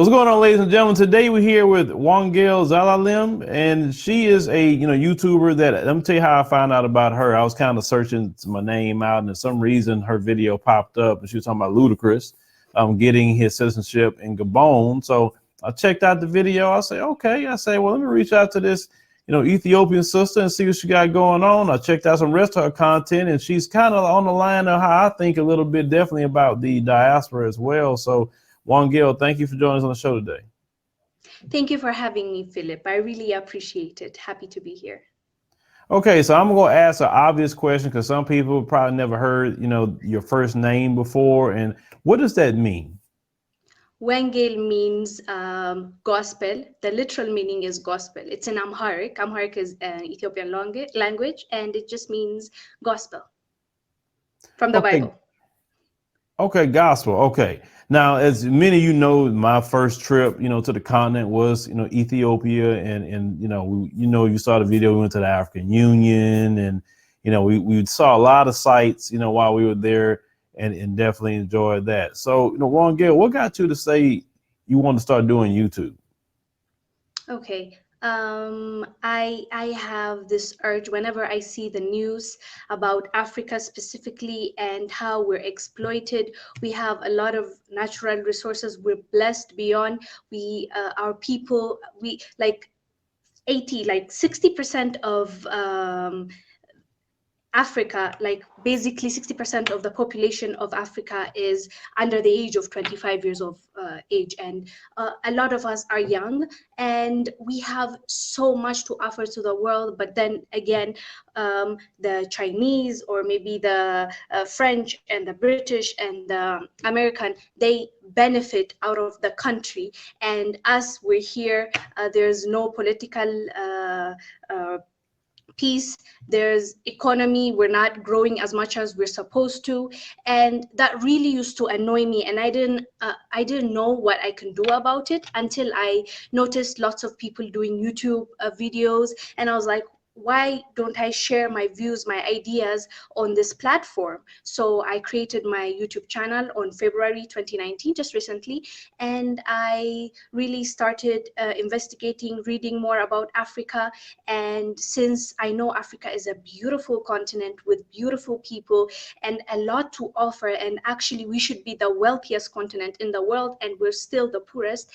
What's going on, ladies and gentlemen? Today we're here with Wongel Zelalem, and she is a YouTuber that, let me tell you how I found out about her. I was kind of searching my name out, and for some reason her video popped up, and she was talking about Ludacris getting his citizenship in Gabon. So I checked out the video. I say, okay. I say, well, let me reach out to this Ethiopian sister and see what she got going on. I checked out some rest of her content, and she's kind of on the line of how I think a little bit definitely about the diaspora as well. So Wongel, thank you for joining us on the show today. Thank you for having me, Phillip. I really appreciate it. Happy to be here. Okay, so I'm going to ask an obvious question because some people probably never heard, your first name before. And what does that mean? Wongel means gospel. The literal meaning is gospel. It's in Amharic. Amharic is an Ethiopian language, and it just means gospel from the Bible. Okay, gospel. Okay. Now, as many of you know, my first trip, to the continent was, Ethiopia, and you saw the video. We went to the African Union, and we saw a lot of sites, while we were there, and definitely enjoyed that. So, Wongel, what got you to say you want to start doing YouTube? Okay. I have this urge whenever I see the news about Africa specifically and how we're exploited. We have a lot of natural resources. We're blessed beyond. Our people, we like 60% of Africa, like basically 60% of the population of Africa is under the age of 25 years of age, and a lot of us are young, and we have so much to offer to the world. But then again, the Chinese or maybe the French and the British and the American, they benefit out of the country, and us, we're here. There's no political peace, there's economy, we're not growing as much as we're supposed to, and that really used to annoy me, and I didn't know what I can do about it until I noticed lots of people doing YouTube videos, and I was like, why don't I share my views, my ideas on this platform? So I created my YouTube channel on February 2019, just recently, and I really started investigating, reading more about Africa. And since I know Africa is a beautiful continent with beautiful people and a lot to offer, and actually we should be the wealthiest continent in the world, and we're still the poorest,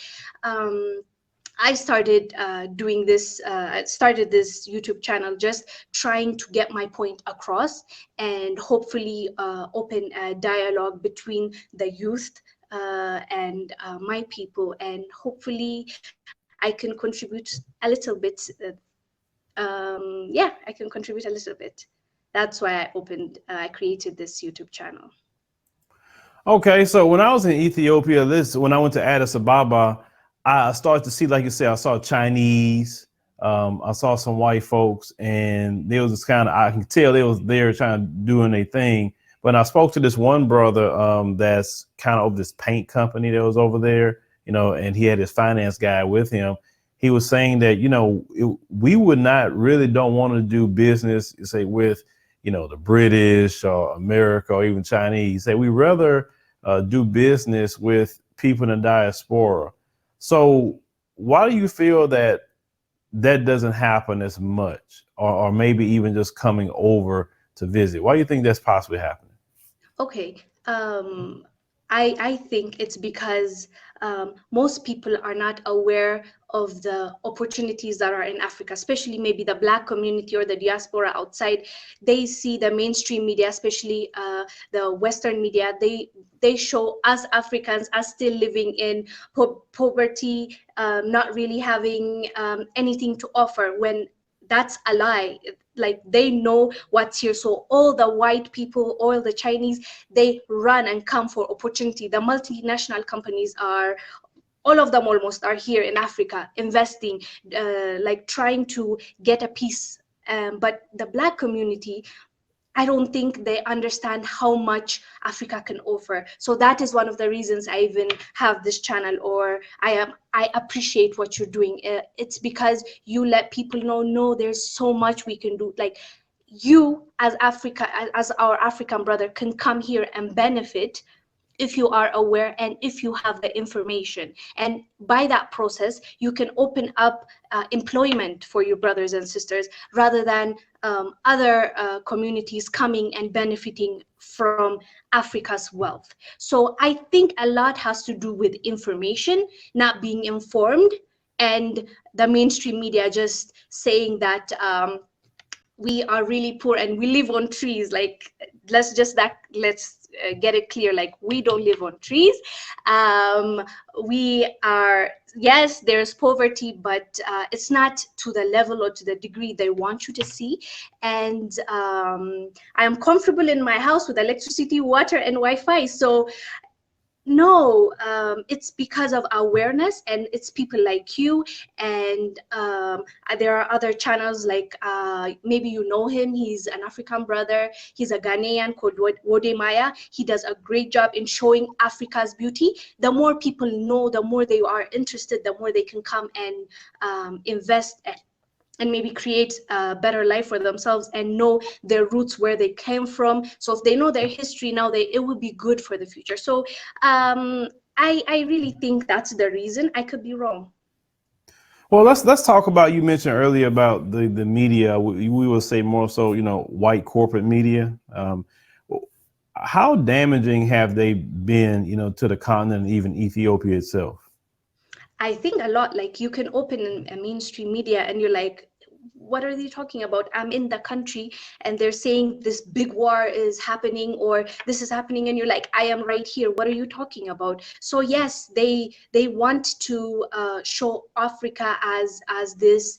I started doing this, started this YouTube channel, just trying to get my point across and hopefully open a dialogue between the youth and my people, and hopefully I can contribute a little bit. Yeah, I can contribute a little bit. That's why I created this YouTube channel. Okay, so when I was in Ethiopia, when I went to Addis Ababa, I started to see, like you said, I saw Chinese, I saw some white folks, and they was just kind of, I can tell they was there trying to doing their thing. But I spoke to this one brother that's kind of over this paint company that was over there, and he had his finance guy with him. He was saying that, we would not really don't want to do business, say, with, the British or America or even Chinese. He said we rather do business with people in the diaspora. So why do you feel that doesn't happen as much, or maybe even just coming over to visit? Why do you think that's possibly happening? Okay. I think it's because most people are not aware of the opportunities that are in Africa, especially maybe the Black community or the diaspora outside. They see the mainstream media, especially the Western media. They show us Africans as still living in poverty, not really having anything to offer, when that's a lie. Like, they know what's here. So all the white people, all the Chinese, they run and come for opportunity. The multinational companies all of them almost are here in Africa, investing, like trying to get a piece. But the Black community, I don't think they understand how much Africa can offer. So that is one of the reasons I even have this channel, or I appreciate what you're doing. It's because you let people know, no, there's so much we can do. Like, you as our African brother can come here and benefit if you are aware and if you have the information. And by that process, you can open up employment for your brothers and sisters, rather than other communities coming and benefiting from Africa's wealth. So I think a lot has to do with information, not being informed, and the mainstream media just saying that we are really poor and we live on trees. Like, let's get it clear, like, we don't live on trees. We are, yes, there's poverty, but it's not to the level or to the degree they want you to see. And I am comfortable in my house with electricity, water, and Wi-Fi. So no, it's because of awareness, and it's people like you. And there are other channels, like maybe you know him. He's an African brother. He's a Ghanaian called Wode Maya. He does a great job in showing Africa's beauty. The more people know, the more they are interested, the more they can come and invest and maybe create a better life for themselves and know their roots, where they came from. So if they know their history now, it will be good for the future. So I really think that's the reason. I could be wrong. Well, let's talk about, you mentioned earlier about the media. We will say more so, white corporate media. How damaging have they been, to the continent, even Ethiopia itself? I think a lot. Like, you can open a mainstream media and you're like, what are they talking about? I'm in the country and they're saying this big war is happening, or this is happening, and you're like, I am right here. What are you talking about? So yes, they want to show Africa as this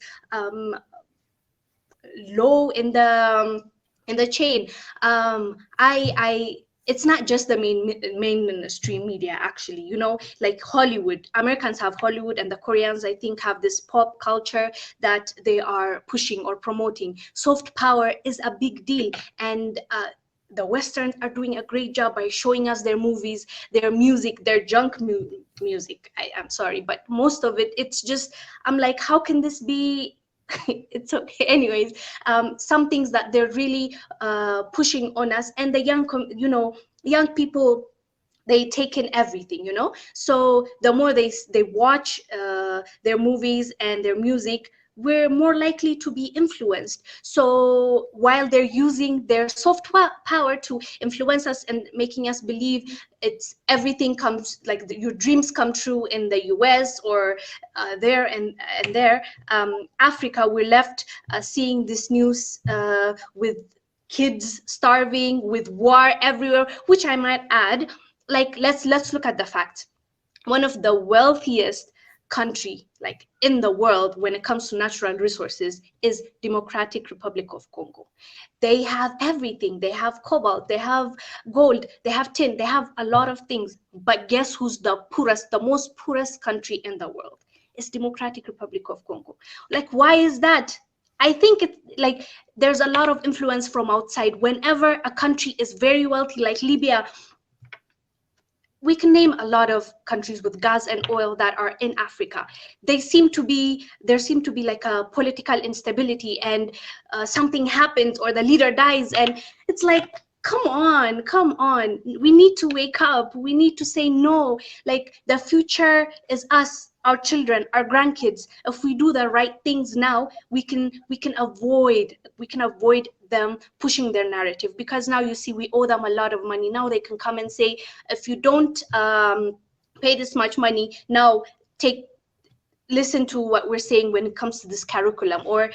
low in the chain. I It's not just the mainstream media, actually. Like Hollywood, Americans have Hollywood, and the Koreans, I think, have this pop culture that they are pushing or promoting. Soft power is a big deal, and the Westerns are doing a great job by showing us their movies, their music, their junk music. I'm sorry, but most of it, it's just, I'm like, how can this be? It's okay. Anyways, some things that they're really pushing on us, and the young people, they take in everything. So the more they watch their movies and their music, we're more likely to be influenced. So while they're using their soft power to influence us and making us believe it's everything comes, like, your dreams come true in the US or there and there, Africa, we're left seeing this news with kids starving, with war everywhere, which I might add, like, let's look at the fact. One of the wealthiest country, like, in the world when it comes to natural resources, is Democratic Republic of Congo. They have everything. They have cobalt, they have gold, they have tin, they have a lot of things. But guess who's the most poorest country in the world? It's Democratic Republic of Congo. Like, why is that? I think it's like there's a lot of influence from outside. Whenever a country is very wealthy, like Libya, we can name a lot of countries with gas and oil that are in Africa. There seem to be like a political instability, and something happens or the leader dies, and it's like, come on. We need to wake up. We need to say no. Like, the future is us, our children, our grandkids. If we do the right things now, we can avoid them pushing their narrative. Because now, you see, we owe them a lot of money. Now they can come and say, if you don't pay this much money, now listen to what we're saying when it comes to this curriculum, or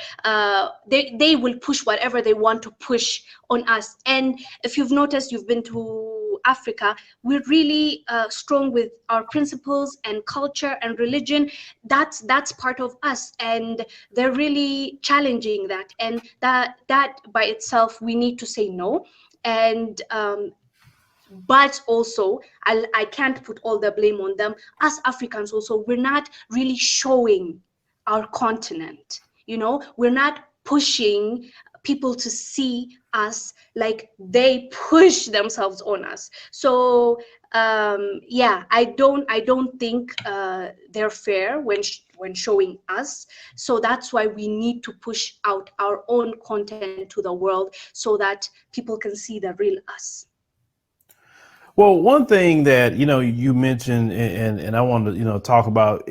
they will push whatever they want to push on us. And if you've noticed, you've been to Africa, we're really strong with our principles and culture and religion. That's part of us, and they're really challenging that. And that by itself, we need to say no. And but also, I can't put all the blame on them. As Africans also, we're not really showing our continent. We're not pushing people to see us like they push themselves on us. So yeah, I don't think they're fair when showing us. So that's why we need to push out our own content to the world, so that people can see the real us. Well, one thing that you mentioned, and I want to talk about,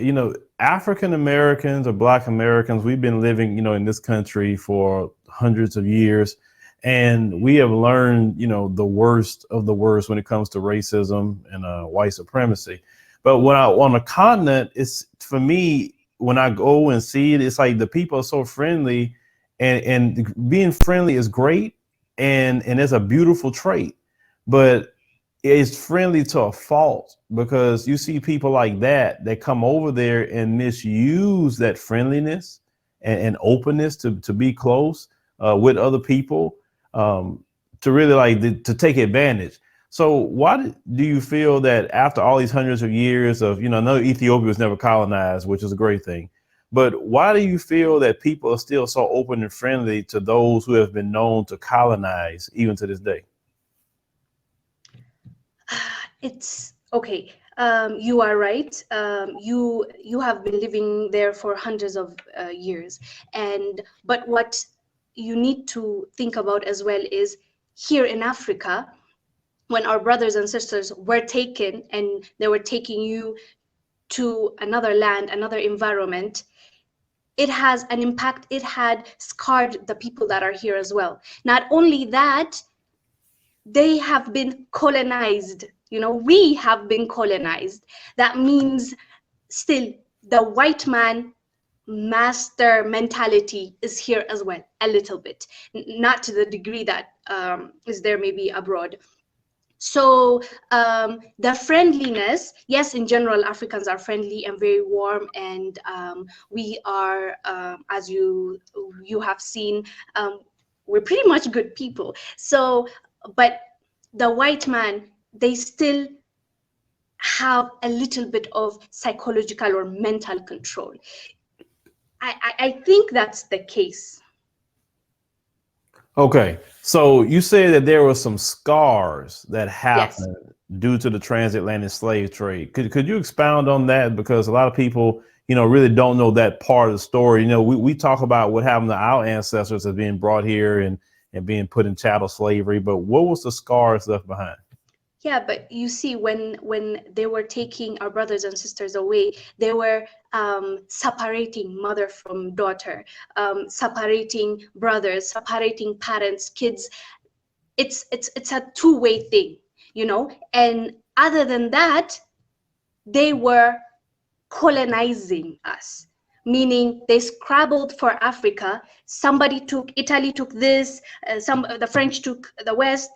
African Americans or Black Americans. We've been living in this country for hundreds of years, and we have learned the worst of the worst when it comes to racism and white supremacy. But when I on a continent, it's for me when I go and see it, it's like the people are so friendly, and being friendly is great, and it's a beautiful trait, but it's friendly to a fault because you see people like that come over there and misuse that friendliness and openness to be close with other people, to really to take advantage. So why do you feel that after all these hundreds of years of, I know Ethiopia was never colonized, which is a great thing, but why do you feel that people are still so open and friendly to those who have been known to colonize even to this day? It's okay. You are right. You have been living there for hundreds of years, but what you need to think about as well is here in Africa, when our brothers and sisters were taken and they were taking you to another land, another environment, it has an impact. It had scarred the people that are here as well. Not only that, they have been colonized. We have been colonized. That means still the white man master mentality is here as well, a little bit, not to the degree that is there maybe abroad. So the friendliness, yes, in general, Africans are friendly and very warm, and we are, as you have seen, we're pretty much good people. So, but the white man, they still have a little bit of psychological or mental control. I think that's the case. Okay, so you said that there were some scars that Yes. happened due to the transatlantic slave trade. Could you expound on that? Because a lot of people, really don't know that part of the story. We talk about what happened to our ancestors as being brought here and being put in chattel slavery, but what was the scars left behind? Yeah, but you see, when they were taking our brothers and sisters away, they were separating mother from daughter, separating brothers, separating parents, kids. It's a two-way thing, And other than that, they were colonizing us, meaning they scrabbled for Africa. Italy took this, the French took the West,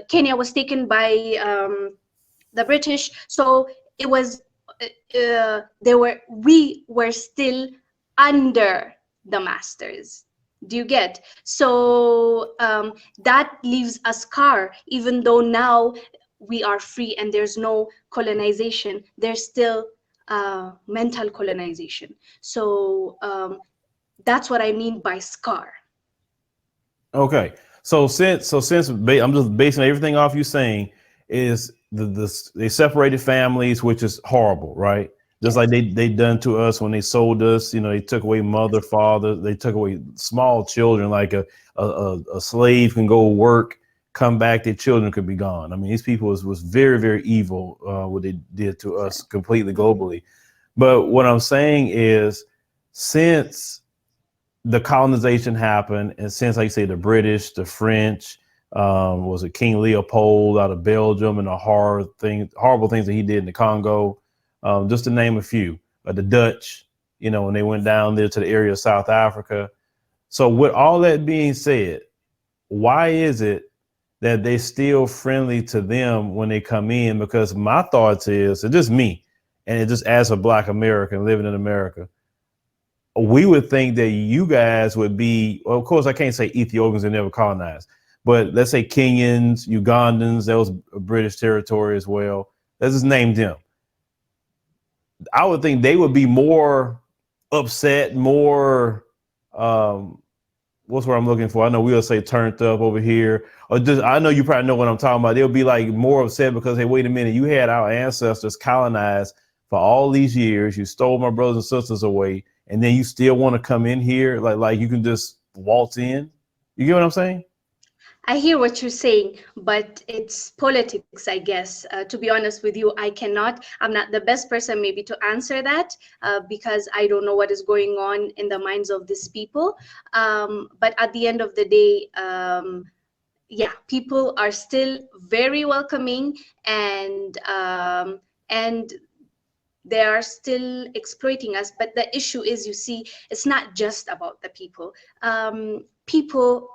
Kenya was taken by the British. So it was, we were still under the masters. Do you get? So that leaves a scar, even though now we are free and there's no colonization, there's still mental colonization. So that's what I mean by scar. Okay, I'm just basing everything off you saying is they separated families, which is horrible, right? Just like they done to us when they sold us. They took away mother, father. They took away small children. Like a slave can go work, come back, their children could be gone. I mean, these people was very, very evil, what they did to us completely globally. But what I'm saying is, since the colonization happened, and since, like you say, the British, the French, was it King Leopold out of Belgium, and the horrible things that he did in the Congo, just to name a few, the Dutch, when they went down there to the area of South Africa. So with all that being said, why is it that they still friendly to them when they come in? Because my thoughts is, it's just me, and it just as a Black American living in America, we would think that you guys would be, well, of course, I can't say Ethiopians that never colonized, but let's say Kenyans, Ugandans, that was British territory as well. Let's just name them. I would think they would be more upset, more, what's what I'm looking for? I know we'll say turned up over here, or just, I know you probably know what I'm talking about. They'll be like more upset because, hey, wait a minute, you had our ancestors colonized for all these years. You stole my brothers and sisters away, and then you still want to come in here like you can just waltz in. You get what I'm saying? I hear what you're saying, but it's politics, I guess. To be honest with you, I'm not the best person maybe to answer that because I don't know what is going on in the minds of these people. But at the end of the day, yeah, people are still very welcoming, and they are still exploiting us. But the issue is, you see, it's not just about the people. People,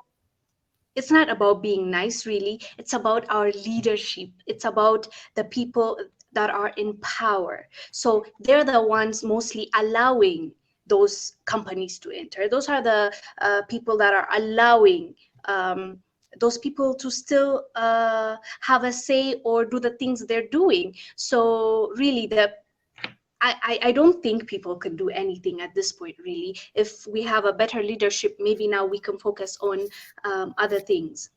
it's not about being nice, really. It's about our leadership. It's about the people that are in power. So they're the ones mostly allowing those companies to enter. Those are the people that are allowing those people to still have a say or do the things they're doing. So really, I don't think people can do anything at this point, really. If we have a better leadership, maybe now we can focus on other things.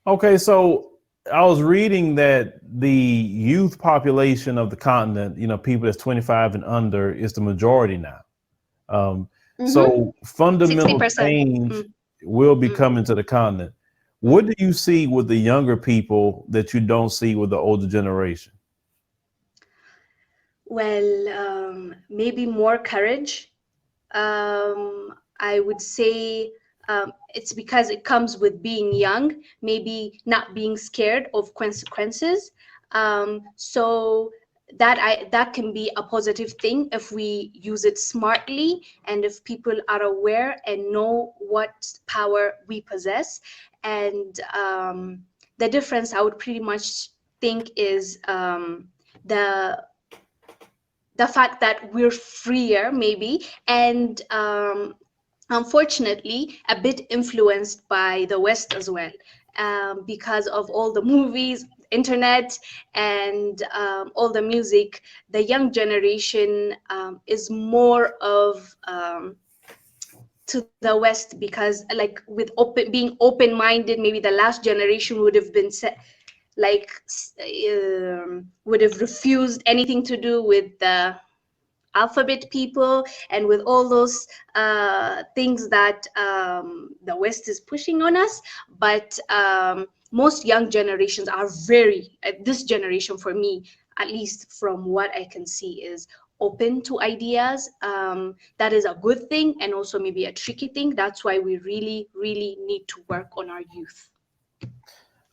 Okay, so I was reading that the youth population of the continent, people that's 25 and under, is the majority now. So fundamental 60%. change will be Mm. coming to the continent. What do you see with the younger people that you don't see with the older generation? Well, maybe more courage. I would say it's because it comes with being young, maybe not being scared of consequences. So that can be a positive thing if we use it smartly, and if people are aware and know what power we possess. And the difference, I would pretty much think, is the the fact that we're freer, maybe, and unfortunately a bit influenced by the West as well, because of all the movies, internet, and all the music. The young generation is more of to the West, because like with being open-minded, maybe the last generation would have been set, like would have refused anything to do with the alphabet people and with all those things that the West is pushing on us. But most young generations are very, this generation, for me, at least from what I can see, is open to ideas. That is a good thing, and also maybe a tricky thing. That's why we really, really need to work on our youth.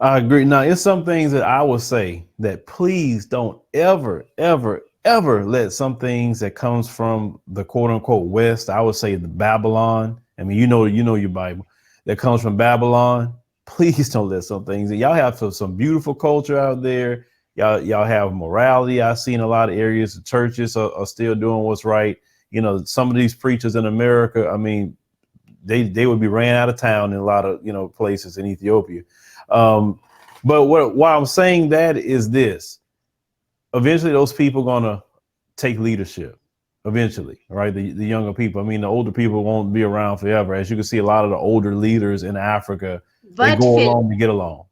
I agree. Now, it's some things that I would say that please don't ever, ever, ever let some things that comes from the quote unquote West. I would say the Babylon. I mean, you know your Bible that comes from Babylon. Please don't let some things. Y'all have some beautiful culture out there. Y'all have morality. I've seen a lot of areas. The churches are still doing what's right. Some of these preachers in America, I mean, they would be ran out of town in a lot of places in Ethiopia. But why I'm saying that is this: eventually those people are gonna take leadership. Eventually, right? The younger people. I mean, the older people won't be around forever. As you can see, a lot of the older leaders in Africa, they But go Phil, along to get along.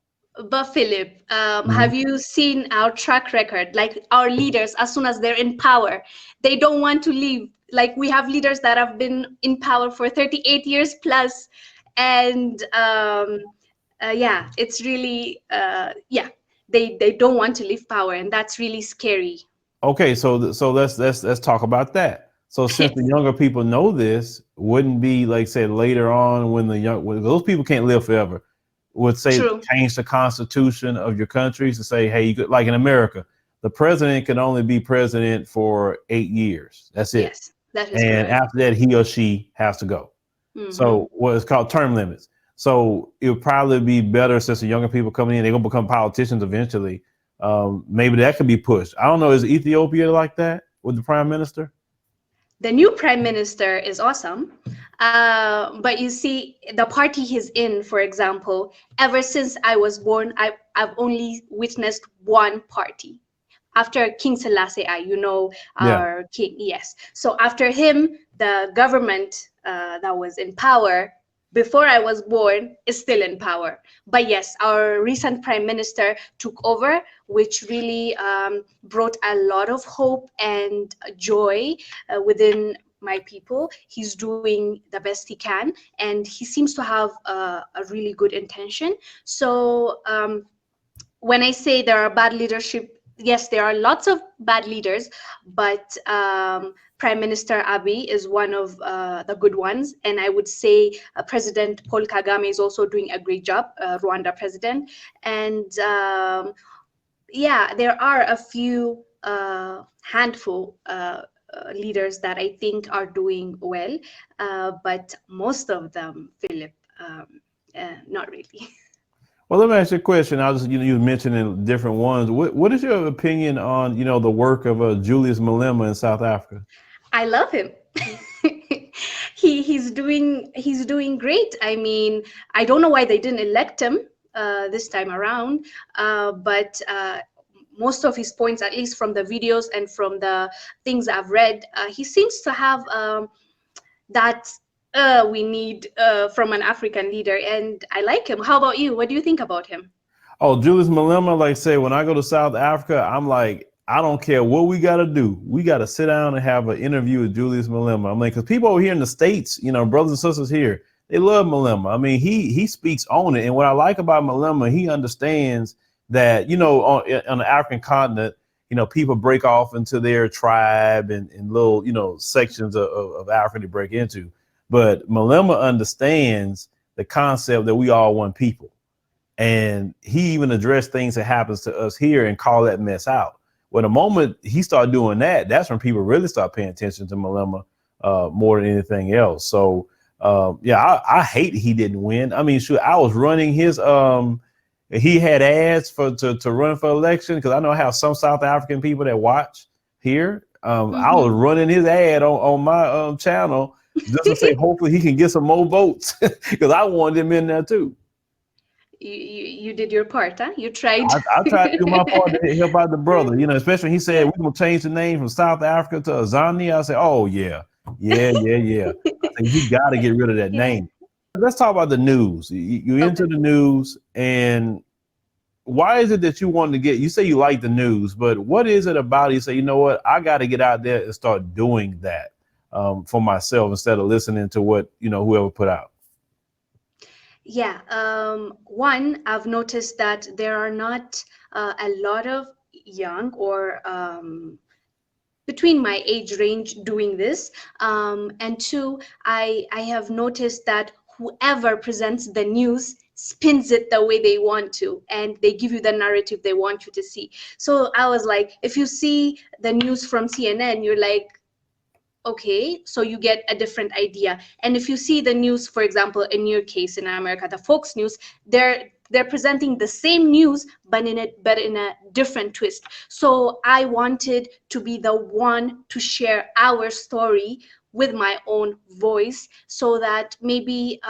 Philip, Mhm. have you seen our track record? Like our leaders, as soon as they're in power, they don't want to leave. Like we have leaders that have been in power for 38 years plus, and yeah, it's really yeah, they don't want to leave power, and that's really scary. Okay, so let's talk about that. So since the Yes, younger people know this, wouldn't be like said later on when when those people can't live forever, would say true. change the constitution of your countries to say, hey, you could, like in America, the president can only be president for 8 years. That's it. Yes, that is And correct. after that, he or she has to go. Mm-hmm. So what is called term limits. So it would probably be better since the younger people coming in, they're gonna become politicians eventually. Maybe that could be pushed. I don't know. Is Ethiopia like that with the prime minister? The new prime minister is awesome. But you see, the party he's in, for example, ever since I was born, I've only witnessed one party. After King Selassie I, Yeah. our king, yes. So after him, the government that was in power before I was born is still in power. But yes, our recent prime minister took over, which really brought a lot of hope and joy within my people. He's doing the best he can, and he seems to have a really good intention. So when I say there are bad leadership, yes, there are lots of bad leaders, but Prime Minister Abiy is one of the good ones. And I would say President Paul Kagame is also doing a great job, Rwanda president. And yeah, there are a few handful leaders that I think are doing well, but most of them, Philip, not really. Well, let me ask you a question. I was, you mentioning different ones. What is your opinion on, the work of Julius Malema in South Africa? I love him. He's doing great. I mean, I don't know why they didn't elect him this time around, but most of his points, at least from the videos and from the things I've read, he seems to have that we need from an African leader, and I like him. How about you? What do you think about him? Oh, Julius Malema, like say, when I go to South Africa, I'm like, I don't care what we got to do. We got to sit down and have an interview with Julius Malema. I mean, because people over here in the States, brothers and sisters here, they love Malema. I mean, he speaks on it. And what I like about Malema, he understands that, on the African continent, people break off into their tribe and little, sections of Africa to break into. But Malema understands the concept that we all one people. And he even addressed things that happens to us here and call that mess out. Well, the moment he started doing that, that's when people really start paying attention to Malema more than anything else. So, yeah, I hate he didn't win. I mean, shoot, I was running his he had ads to run for election, because I know how some South African people that watch here. I was running his ad on my channel just to say hopefully he can get some more votes, because I wanted him in there too. You did your part, huh? You tried. I tried to do my part to help out the brother, especially when he said we're gonna change the name from South Africa to Azania. I said, oh yeah. I think we got to get rid of that name. Let's talk about the news. You into the news, and why is it that you want to you say you like the news, but what is it about it? You say, you know what, I got to get out there and start doing that for myself instead of listening to what, whoever put out. Yeah, one, I've noticed that there are not a lot of young or between my age range doing this. And two, I have noticed that whoever presents the news spins it the way they want to, and they give you the narrative they want you to see. So I was like, if you see the news from CNN, you're like, okay, so you get a different idea. And if you see the news, for example, in your case in America, the Fox News, they're presenting the same news, but in a different twist. So I wanted to be the one to share our story with my own voice, so that maybe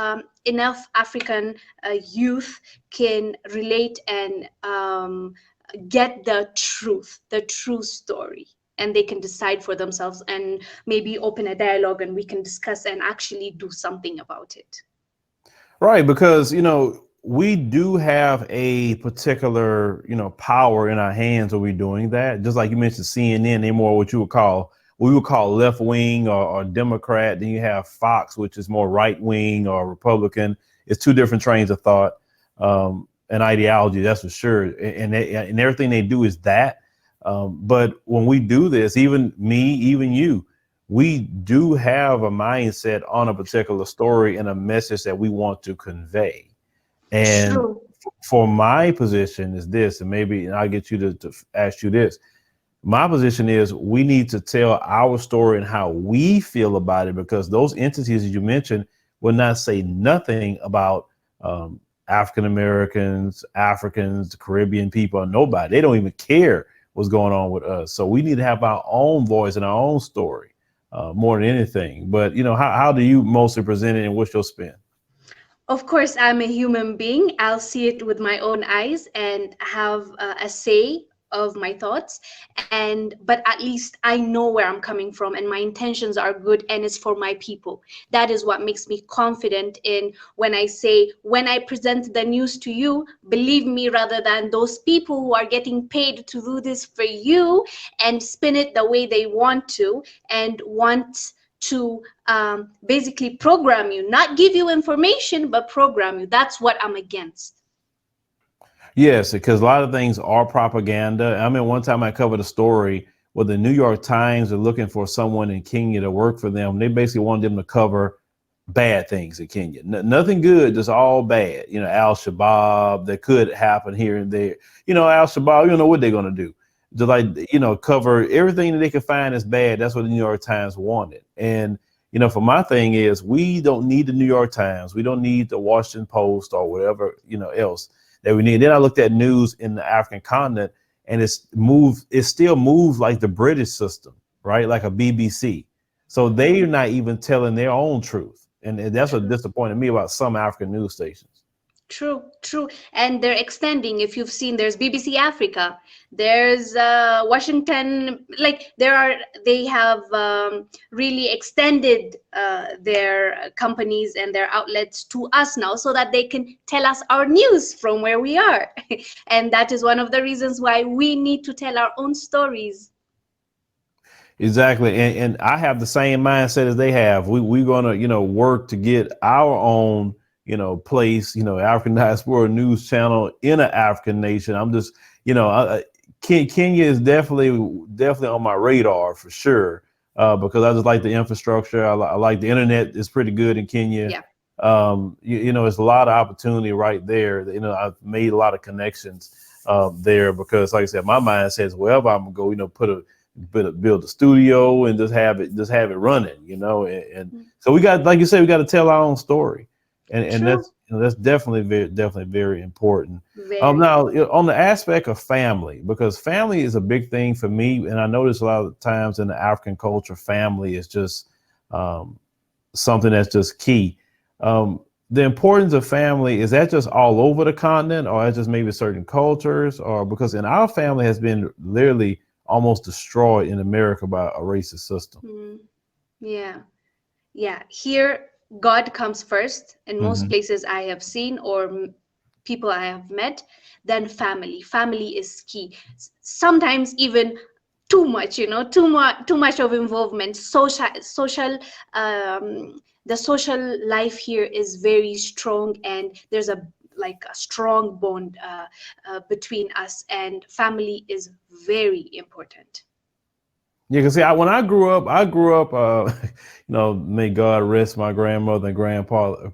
enough African youth can relate and get the true story, and they can decide for themselves and maybe open a dialogue, and we can discuss and actually do something about it. Right, because we do have a particular power in our hands when we're doing that. Just like you mentioned, CNN, they're more what we would call left wing or Democrat. Then you have Fox, which is more right wing or Republican. It's two different trains of thought and ideology, that's for sure. And everything they do is that. But when we do this, even me, even you, we do have a mindset on a particular story and a message that we want to convey. And for my position is this, and maybe I'll get you to ask you this. My position is we need to tell our story and how we feel about it, because those entities that you mentioned will not say nothing about African Americans, Africans, Caribbean people, nobody. They don't even care what's going on with us. So we need to have our own voice and our own story more than anything. But how do you mostly present it, and what's your spin? Of course, I'm a human being. I'll see it with my own eyes and have a say of my thoughts, but at least I know where I'm coming from, and my intentions are good, and it's for my people. That is what makes me confident in when I say, when I present the news to you, believe me, rather than those people who are getting paid to do this for you and spin it the way they want to, and want to basically program you, not give you information, but program you. That's what I'm against. Yes, because a lot of things are propaganda. I mean, one time I covered a story where the New York Times are looking for someone in Kenya to work for them. They basically wanted them to cover bad things in Kenya. Nothing good, just all bad. You know, Al-Shabaab, that could happen here and there. You know, Al-Shabaab, you don't know what they're going to do. Just like, you know, cover everything that they could find as bad. That's what the New York Times wanted. And, you know, for my thing is, we don't need the New York Times. We don't need the Washington Post or whatever, you know, else that we need. Then I looked at news in the African continent, and it still moves like the British system, right? Like a BBC. So they're not even telling their own truth. And that's what disappointed me about some African news stations. True, true. And they're extending. If you've seen, there's BBC Africa, there's Washington, like they have really extended their companies and their outlets to us now, so that they can tell us our news from where we are. And that is one of the reasons why we need to tell our own stories. Exactly. And I have the same mindset as they have. We're going to, you know, work to get our own, you know, place, you know, African Diaspora news channel in an African nation. I'm just, you know, Kenya is definitely on my radar for sure, because I just like the infrastructure. I like the internet is pretty good in Kenya. Yeah. You know, it's a lot of opportunity right there. You know, I've made a lot of connections there, because, like I said, my mind says wherever I'm gonna go, you know, build a studio and just have it running, you know, and so we got, like you said, we got to tell our own story, and that's, you know, that's definitely very important. Now, on the aspect of family, because family is a big thing for me, and I notice a lot of times in the African culture, family is just something that's just key. The importance of family, is that just all over the continent, or is just maybe certain cultures, or because in our family has been literally almost destroyed in America by a racist system? Yeah. Here, God comes first in most places I have seen, or people I have met. Then family. Family is key. Sometimes even too much, you know, too much of involvement. The social life here is very strong, and there's a strong bond between us, and family is very important. Yeah, because see, when I grew up, you know, may God rest my grandmother and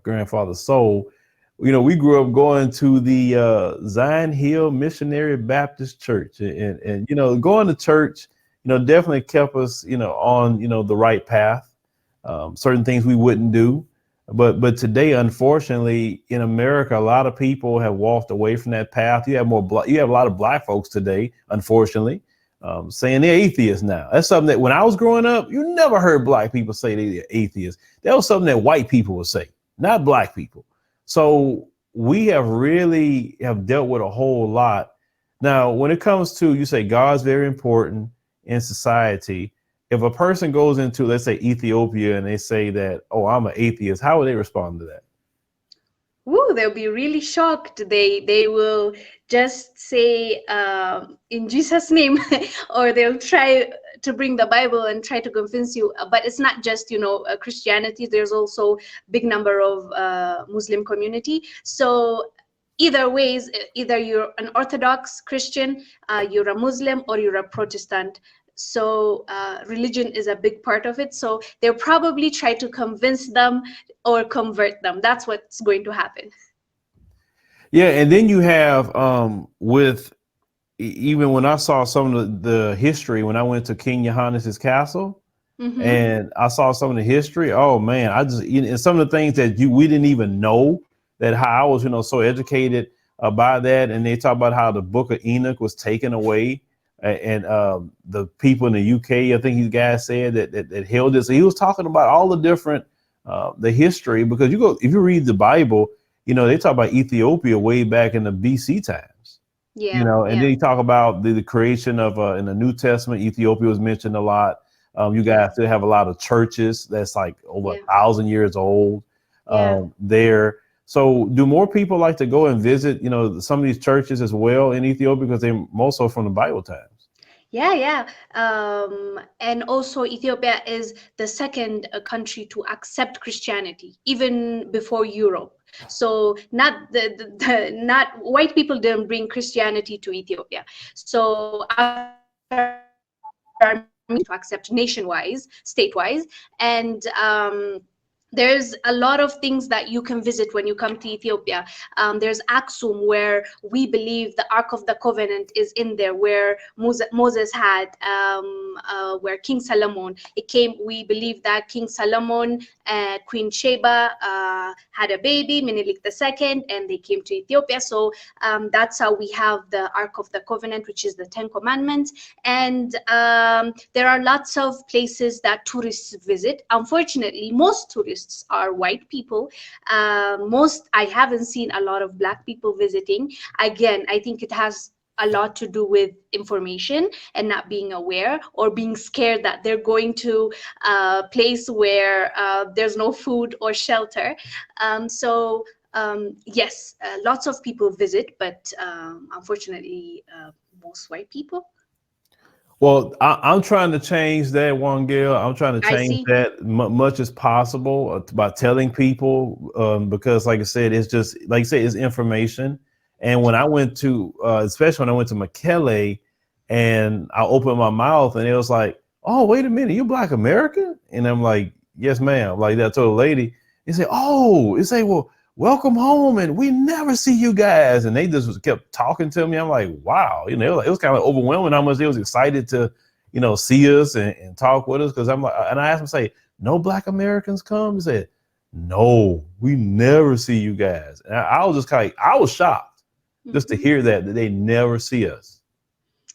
grandfather's soul. You know, we grew up going to the Zion Hill Missionary Baptist Church, and you know, going to church, you know, definitely kept us, you know, on, you know, the right path. Certain things we wouldn't do, but today, unfortunately, in America, a lot of people have walked away from that path. You have a lot of Black folks today, unfortunately, saying they're atheists now. That's something that when I was growing up, you never heard Black people say they're atheists. That was something that white people would say, not Black people. So we have really dealt with a whole lot. Now, when it comes to, you say God's very important in society. If a person goes into, let's say, Ethiopia, and they say that, oh, I'm an atheist, how would they respond to that? Woo, they'll be really shocked. They will just say in Jesus' name, or they'll try to bring the Bible and try to convince you. But it's not just, you know, Christianity. There's also big number of Muslim community. So either ways, either you're an Orthodox Christian, you're a Muslim, or you're a Protestant. So religion is a big part of it. So they'll probably try to convince them or convert them. That's what's going to happen. Yeah, and then you have even when I saw some of the history, when I went to King Johannes's castle, and I saw some of the history. Oh man, and some of the things that we didn't even know, that how I was, you know, so educated by that. And they talk about how the Book of Enoch was taken away, and the people in the UK, I think these guys said that held it. So he was talking about all the different the history, because if you read the Bible, you know, they talk about Ethiopia way back in the BC times. Yeah, you know, and then you talk about the creation of in the New Testament, Ethiopia was mentioned a lot. You guys still have a lot of churches that's like over 1,000 years old there. So do more people like to go and visit, you know, some of these churches as well in Ethiopia, because they're mostly from the Bible times? Yeah, yeah. And also, Ethiopia is the second country to accept Christianity, even before Europe. So, not not white people didn't bring Christianity to Ethiopia. So, after Armenia, Ethiopia started to accept nationwise, statewise, and there's a lot of things that you can visit when you come to Ethiopia. There's Aksum, where we believe the Ark of the Covenant is in there, where Moses had, where King Solomon, it came. We believe that King Solomon, Queen Sheba had a baby, Menelik II, and they came to Ethiopia. So that's how we have the Ark of the Covenant, which is the Ten Commandments. And there are lots of places that tourists visit. Unfortunately, most tourists are white people. I haven't seen a lot of black people visiting. Again, I think it has a lot to do with information and not being aware, or being scared that they're going to a place where there's no food or shelter. Yes, lots of people visit, but unfortunately, most white people. Well, I'm trying to change that, Wongel. I'm trying to I change see. that much as possible by telling people, because, like I said, it's just like you say, it's information. And when I went to, especially when I went to Mekelle, and I opened my mouth, and it was like, "Oh, wait a minute, you Black American?" And I'm like, "Yes, ma'am." Like that, I told a lady. They said, "Oh," they say, "Well, welcome home, and we never see you guys." And they just kept talking to me. I'm like, wow, it was kind of overwhelming how much they was excited to, see us and talk with us. Cause I'm like, and I asked them, say, no Black Americans come? He said, no, we never see you guys. And I was just I was shocked just to hear that they never see us.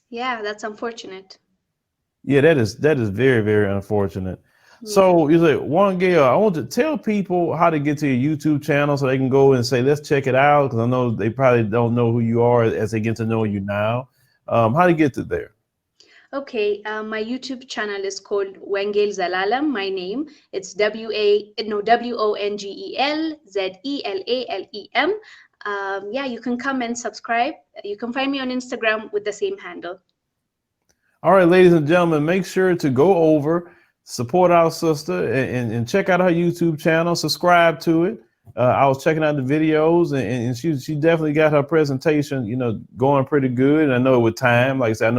Yeah, that's unfortunate. Yeah, that is very, very unfortunate. Yeah. So you say, Wongel, I want to tell people how to get to your YouTube channel so they can go and say, let's check it out, because I know they probably don't know who you are as they get to know you now. How to get to there? Okay, my YouTube channel is called Wongel Zelalem. My name, it's Wongel Zelalem. Yeah, you can come and subscribe. You can find me on Instagram with the same handle. All right, ladies and gentlemen, make sure to go over, support our sister, and check out her YouTube channel. Subscribe to it. I was checking out the videos, and she definitely got her presentation, going pretty good. And I know with time, like I said,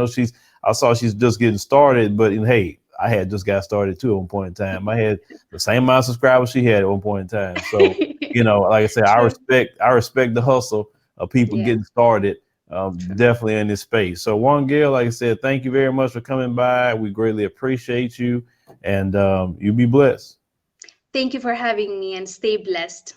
I saw she's just getting started, but hey, I had just got started too at one point in time. I had the same amount of subscribers she had at one point in time. So, like I said, True. I respect the hustle of people Yeah, getting started. true. Definitely in this space. So, Wongel, like I said, thank you very much for coming by. We greatly appreciate you, and you be blessed. Thank you for having me, and stay blessed.